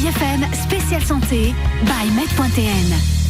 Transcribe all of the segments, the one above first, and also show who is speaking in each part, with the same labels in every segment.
Speaker 1: IFM spécial santé by med.tn.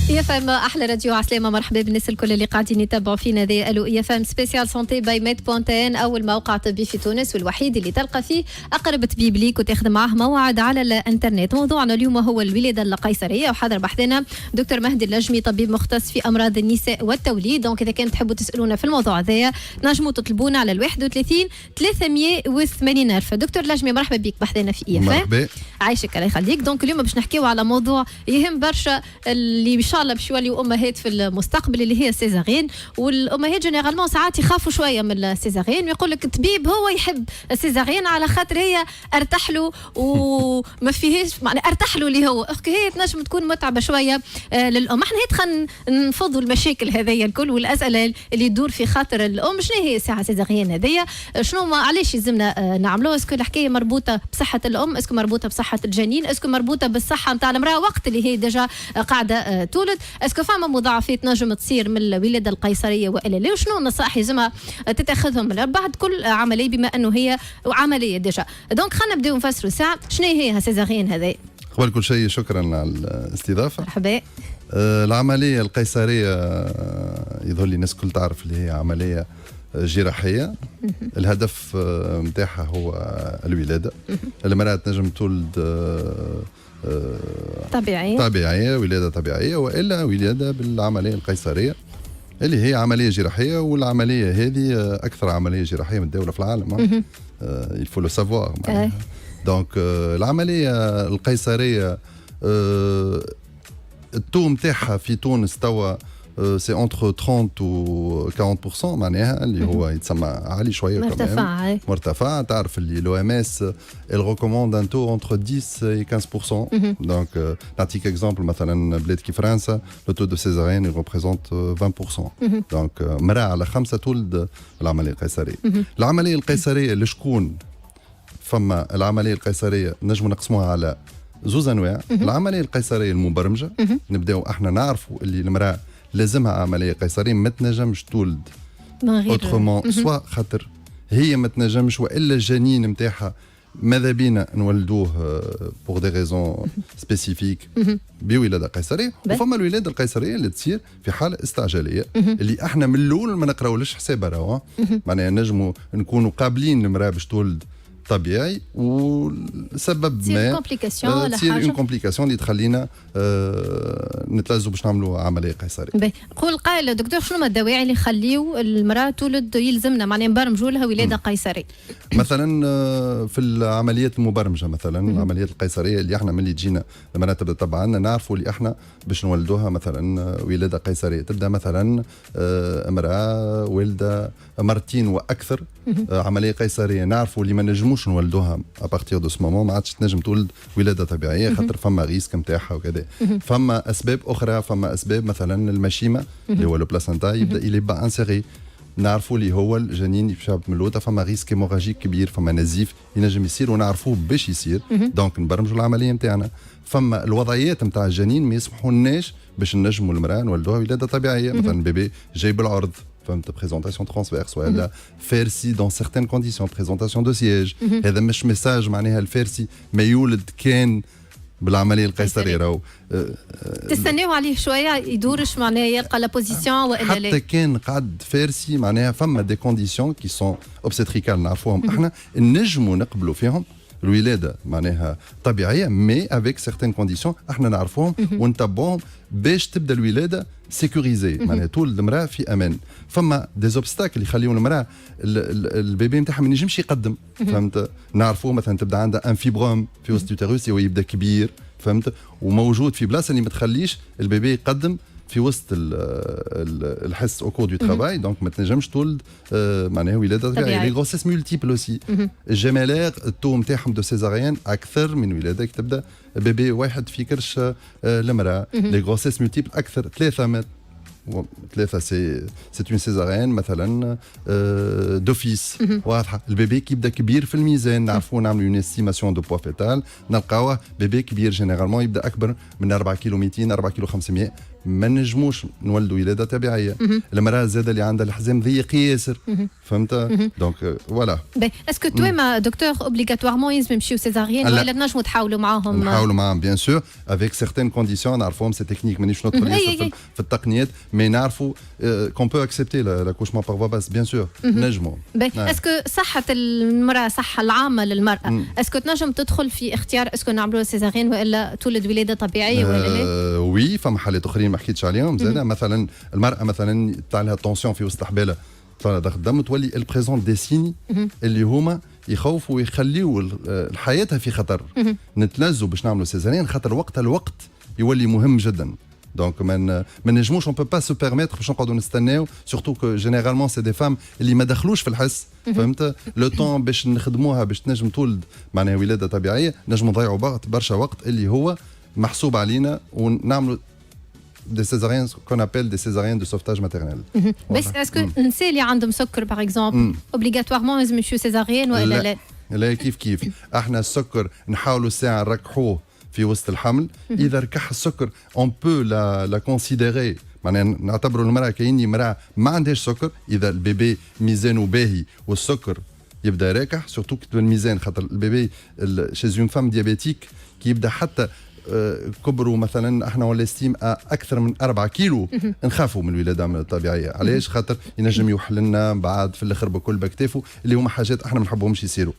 Speaker 2: IFM احلى راديو عسلامه. مرحبا بالناس الكل اللي قاعدين يتابعوا فينا. ذا الو IFM سبيسيال سانتي باي med.tn، اول موقع طبي في تونس والوحيد اللي تلقى فيه اقرب طبيب ليك وتاخذ معاه موعد على الانترنت. موضوعنا اليوم هو الولاده القيصريه، وحاضر بحثنا دكتور مهدي اللجمي، طبيب مختص في امراض النساء والتوليد. دونك اذا كان تحبوا تسالونا في الموضوع هذايا تنجموا تطلبونا على 31 380 ألف. دكتور لجمي مرحبا بك بحثنا في IFM.
Speaker 3: مرحبا،
Speaker 2: عايشك الله يخليك. دونك اليوم باش نحكيو على موضوع يهم برشا اللي ان شاء الله باش يوليو امهات في المستقبل، اللي هي السيزارين. والامهات جينيرالمون ساعات يخافوا شويه من السيزارين، ويقول لك الطبيب هو يحب السيزارين على خاطر هي ارتاح له وما فيهاش معنى ارتاح له اللي هو هي تنجم تكون متعبه شويه للام. احنا هيك خلينا نفضوا المشاكل هذيا الكل والاسئله اللي تدور في خاطر الام. شنو هي الساعه سيزارين هذيا؟ شنو علاش يلزمنا نعملوه؟ اسكو الحكايه مربوطه بصحه الام؟ اسكو مربوطه بصحه الجنين؟ اسكو مربوطه بالصحه نتاع المراه وقت اللي هي ديجا قاعده تولد؟ اسكو فما مضاعفات نجم تصير من الولاده القيصريه والا لا؟ وشنو النصائح لازمها تتخذهم بعد كل عمليه بما انه هي عمليه ديجا؟ دونك خلينا نبداو نفسروا ساعه شنو هي السيزارين هذه.
Speaker 3: قبل كل شيء شكرا على الاستضافه.
Speaker 2: مرحبا.
Speaker 3: العمليه القيصريه يظهر لي الناس الكل تعرف اللي هي عمليه جراحيه. الهدف نتاعها هو الولاده. المراه تنجم تولد طبيعية، ولادة طبيعية، وإلا ولادة بالعملية القيصرية اللي هي عملية جراحية. والعملية هذه أكثر عملية جراحية متداولة في العالم. il faut le savoir. دونك العملية القيصرية التو متاعها في تونس توا سي انتر 30 و 40%، معناها اللي هو يتسمى عالي شويه، مرتفع. تعرف اللي لو ام اس ريكوموند ان تو انتر 10 و 15%. دونك نعطيك اكزومبل، مثلا بلاد كي فرنسا لو تو دو سيزاريان ريبريزونت 20%. دونك مراه على 5 تولد العمليه القيصريه. العمليه القيصريه لشكون؟ فما العمليه القيصريه نجموا نقسموها على زوز انواع. العمليه القيصريه المبرمجه، نبداو احنا نعرفوا اللي المراه لازمها عمليه قيصريه، ما تنجمش تولد اوترومون، سوا خاطر هي ما تنجمش والا الجنين نتاعها ماذا بينا نولدوه بور دي ريزون سبيسيفيك بولاده قيصريه. وفما الولاده القيصريه اللي تصير في حاله استعجاليه، اللي احنا من الاول ما نقراولش حسابها راهو، معناها نجموا نكونوا قابلين المراه باش تولد طبيعي، والسبب ما تصير اون كومبليكاسيون اللي تخلينا نتلازموا باش نعملوا عمليه قيصريه.
Speaker 2: قول قائل دكتور، شنو الدواعي اللي يخليوا المراه تولد يلزمنا معناها نبرمجوا لها ولاده قيصريه؟
Speaker 3: مثلا في العمليات المبرمجه، مثلا العمليات القيصريه اللي احنا ملي تجينا المراه تبدا طبعا نعرفوا اللي احنا باش نولدوها مثلا ولاده قيصريه. تبدا مثلا امراه والده مرتين واكثر عمليه قيصريه، نعرفوا اللي ما نجموش نولدوها ابارتيغ دو سو مومون، ما عادش تنجم تولد ولاده طبيعيه خاطر فما ريسك نتاعها وكذا. فما اسباب اخرى، فما اسباب مثلا المشيمه اللي هو لو بلاسنتا يبدا الي با انسيري، نعرفوا اللي هو الجنين يشاب من اللوطه، فما ريسك هيموراجيك كبير، فما نزيف ينجم يصير ونعرفوه باش يصير. دونك نبرمجوا العمليه نتاعنا. فما الوضعيات نتاع الجنين ما يسمحولناش باش نجموا المراه نولدوها ولاده طبيعيه. مثلا بيبي جاي بالعرض، فهمت، بريزونطاسيون ترانسفيرس، ولا فارسي دون سيغتان كونديسيون، بريزونطاسيون دو سياج. هذا مش ميساج معناها الفارسي ما يولد كان بالعمليه القيصريه. راهو
Speaker 2: تستناو عليه شويه يدورش معناها يلقى لا بوزيسيون والا لا؟
Speaker 3: حتى كان قعد فارسي معناها فما دي كونديسيون كي سون اوبستريكال نعرفوهم احنا، نجموا نقبلوا فيهم الولاده معناها طبيعيه، مي افيك سيغتان كونديسيون احنا نعرفوهم ونتبعوهم باش تبدا الولاده سيكوريزي، معناها تولد المراه في امان. فما دي زوبستاكل يخليو المراه البيبي نتاعها ما ينجمش يقدم، فهمت، نعرفوه مثلا تبدا عندها ان فيبروم في وسط اليوتيروس ويبدا كبير، فهمت، وموجود في بلاصه اللي ما تخليش البيبي يقدم في وسط الحس او كور دو ترافاي. دونك ما تنجمش تولد معناها ولاده طبيعيه. لي غروسيس مولتيبل اوسي، الجمالير التو نتاعهم دو سيزاريان اكثر من ولاده كي تبدا بيبي واحد في كرش المراه. لي غروسيس مولتيبل اكثر، ثلاثه سي اون سيزاريان مثلا دوفيس واضحه. البيبي كي يبدا كبير في الميزان نعرفوا نعملوا اون استيماسيون دو بوا فيتال، نلقاوه بيبي كبير جينيرالمون يبدا اكبر من 4 كيلو 200 4 كيلو 500 ما نجموش نولدوا ولاده طبيعيه. المراه زاده اللي عندها الحزام ضيق ياسر، فهمت؟ دونك فوالا.
Speaker 2: اسكو توما دكتور اوبليغاتوارمون يلزم يمشيو سيزاريين ولا تنجموا تحاولوا معاهم؟
Speaker 3: نحاولوا معاهم بيان سور افيك سيغتين كونديسيون نعرفوهم، سي تكنيك مانيش ندخل ياسر في التقنيات، مي نعرفوا كون بو اكسبتي لاكوشمون باغ فوا باس بيان سور نجموا.
Speaker 2: اسكو صحه المراه الصحه العامه للمراه اسكو تنجم تدخل في اختيار اسكو نعملوا سيزاريين والا تولد ولاده طبيعيه ولا لا؟
Speaker 3: وي فما حالات اخرين ما حكيتش عليهم زاد. مثلا المراه مثلا تاع لها تونسيون في وسط حبالها طالع ضغط الدم، تولي البريزون دي سيني اللي هما يخوفوا ويخليوا حياتها في خطر. نتلزوا باش نعملوا سيزاريين خاطر وقتها الوقت يولي مهم جدا. دونك ما نجموش اون بو با سو بيرميتر باش نقعدوا نستناو، سورتو كو جينيرالمون سي دي فام اللي ما دخلوش في الحس، فهمت؟ لو طون باش نخدموها باش تنجم تولد معناها ولاده طبيعيه، نجموا نضيعوا برشا وقت اللي هو محسوب علينا ونعملوا des césariennes qu'on appelle des césariennes de sauvetage maternel.
Speaker 2: بس اسكو النساء اللي عندهم سكر باغ اكزومبل اوبليغاتوارمون لازم يمشيو سيزاريين ولا لا؟
Speaker 3: لا كيف احنا السكر نحاولوا ساعه نركحوه في وسط الحمل. اذا ركح السكر اون بو لا كونسيديري، معناها نعتبروا المراه كأني مراه ما عندهاش سكر. اذا البيبي ميزانه باهي والسكر يبدا راكح، سورتو كتب الميزان خاطر البيبي شيز اون فام ديابيتيك كي يبدا حتى كبروا مثلا احنا ولا ستيم اكثر من 4 كيلو نخافوا من الولاده الطبيعيه. علاش؟ خاطر ينجم يوحل لنا بعد في الاخر بكل بكتافه اللي هما حاجات احنا ما نحبهمش يصيروا.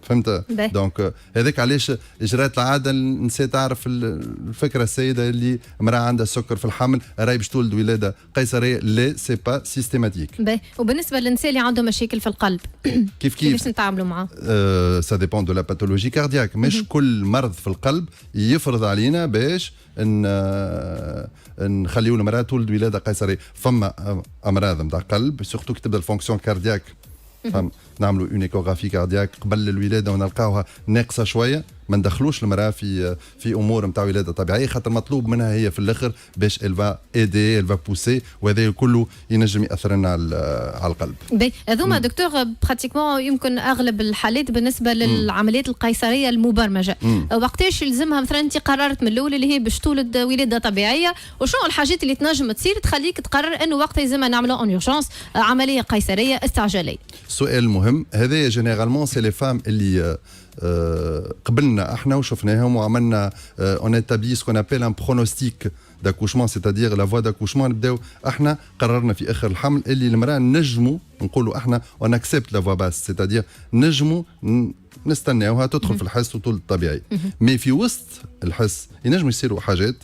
Speaker 3: فهمت؟ دونك هذاك علاش اجرات العاده النساء تعرف الفكره السيده اللي امراه عندها السكر في الحمل راهي باش تولد ولاده قيصريه. لا سي با سيستيماتيك.
Speaker 2: وبالنسبه للنساء اللي عندهم مشاكل في القلب كيفاش نتعاملوا معاه؟
Speaker 3: سا ديبون دو لا باثولوجي كاردياك. مش كل مرض في القلب يفرض علينا باش نخليو المراه تولد ولاده قيصريه. فما امراض نتاع قلب سورتو كي تبدا الفونكسيون كاردياك نعملوا اون ايكوغرافي كاردياك قبل الولاده ونلقاوها ناقصه شويه، ما ندخلوش المراه في امور نتاع ولاده طبيعيه خاطر مطلوب منها هي في الاخر باش الفا ايدي الفا بوسي، وهذا كله ينجم ياثر لنا على القلب.
Speaker 2: هذوما دكتور براتيكمون يمكن اغلب الحالات بالنسبه للعمليات القيصريه المبرمجه. وقتاش يلزمها مثلا انت قررت من الاول اللي هي باش تولد ولاده طبيعيه، وشنو الحاجات اللي تنجم تصير تخليك تقرر انه وقتها يلزمها نعملوا اون اورجونس عمليه قيصريه استعجاليه؟
Speaker 3: سؤال مهم هذا. جينيرالمون سي لي فام اللي قبلنا احنا وشفناهم وعملنا اون اتابلي سكون ابيل ان برونوستيك داكوشمون، سيتادير لا فوا داكوشمون. نبداو احنا قررنا في اخر الحمل اللي المراه نجموا نقولوا احنا اون اكسبت لا فوا باس، سيتادير نجموا نستناوها تدخل في الحس وتولد طبيعي. مي في وسط الحس ينجموا يصيروا حاجات،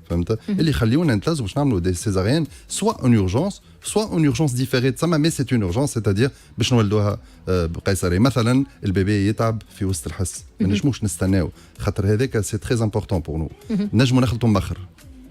Speaker 3: فهمت؟ اللي يخليونا نتلازموا باش نعملوا دي سيزاريان سوا اون اورجونس سوا اون اورجونس ديفيري تسمى، مي سي اون اورجونس سيتادير باش نولدوها بقيصريه. مثلا البيبي يتعب في وسط الحس ما نجموش نستناو خاطر هذاك سي تري امبورطون بور نو. نجموا نخلطوا مخر،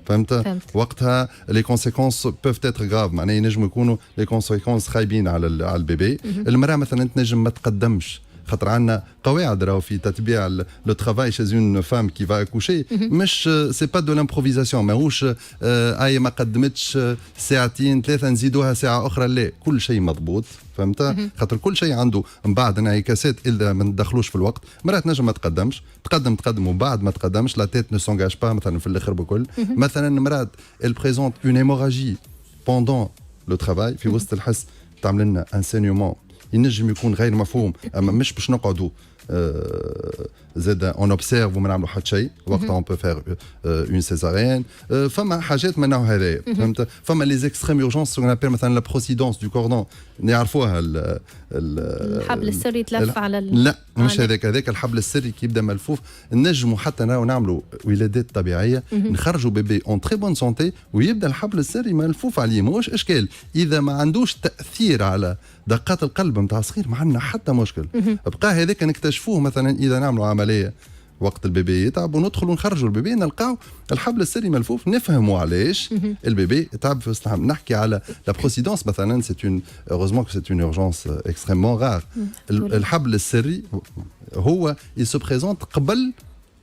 Speaker 3: فهمت؟ وقتها لي كونسيكونس بوف تيتر غراف، معناها ينجموا يكونوا لي كونسيكونس خايبين على البيبي. المراه مثلا تنجم ما تقدمش خاطر عندنا قواعد راهو في تتبيع لو ترافاي شيز اون فام كي فا اكوشي، مش سي با دو لامبروفيزاسيون، ماهوش اي ما قدمتش ساعتين ثلاثه نزيدوها ساعه اخرى، لا كل شيء مضبوط، فهمت؟ خاطر كل شيء عنده من بعد انعكاسات اذا ما ندخلوش في الوقت. مرات تنجم ما تقدمش، تقدم ومن بعد ما تقدمش، لا تيت نو سونغاج با مثلا في الاخر بكل. مثلا مرات البريزونت اون هيموراجي بوندون لو ترافاي في وسط الحس، تعمل لنا انسينيومون ينجم يكون غير مفهوم، اما مش باش نقعدوا زاد اون اوبسيرف وما نعملوا حتى شيء. وقتها اون بو فير اون سيزاريان. فما حاجات من النوع هذايا، فهمت؟ فما لي زيكستريم اورجونس سون ابيل مثلا لا بروسيدونس دو كوردون، نعرفوها
Speaker 2: الحبل السري يتلف على
Speaker 3: لا مش هذاك الحبل السري كي يبدا ملفوف. نجموا حتى نعملوا ولادات طبيعيه نخرجوا بيبي اون تري بون سونتي ويبدا الحبل السري ملفوف عليه، ماهوش اشكال. اذا ما عندوش تاثير على دقات القلب نتاع صغير ما عندنا حتى مشكل. بقى هذاك نكتشفوه مثلا اذا نعملوا عمليه وقت البيبي يتعب وندخلوا نخرجوا البيبي نلقاو الحبل السري ملفوف، نفهموا علاش البيبي يتعب في وسط الحمل. نحكي على لا بروسيدونس مثلا، سي اون هeureusement que c'est une urgence extrêmement rare. الحبل السري هو يسو بريزونت قبل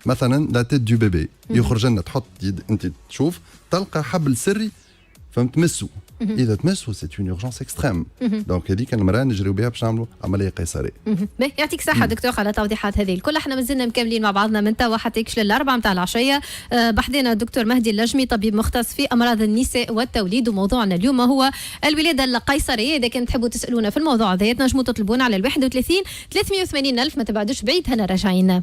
Speaker 3: مثلا لا تيت دو بيبي، يخرج لنا تحط يد انت تشوف تلقى حبل سري، فهمت؟ مسو اذا تمسوا سي اون اورجونس اكستريم. دونك هذيك المراه نجريو بها باش نعملوا عمليه قيصريه.
Speaker 2: يعطيك الصحه دكتور على التوضيحات هذه الكل. احنا مازلنا مكملين مع بعضنا من توا حتى يكش للاربعه نتاع العشيه. بحثنا الدكتور مهدي اللجمي طبيب مختص في امراض النساء والتوليد، وموضوعنا اليوم هو الولاده القيصريه. اذا كنت تحبوا تسالونا في الموضوع هذا تنجموا تطلبونا على 31 380 الف. ما تبعدوش بعيد، هنا راجعين.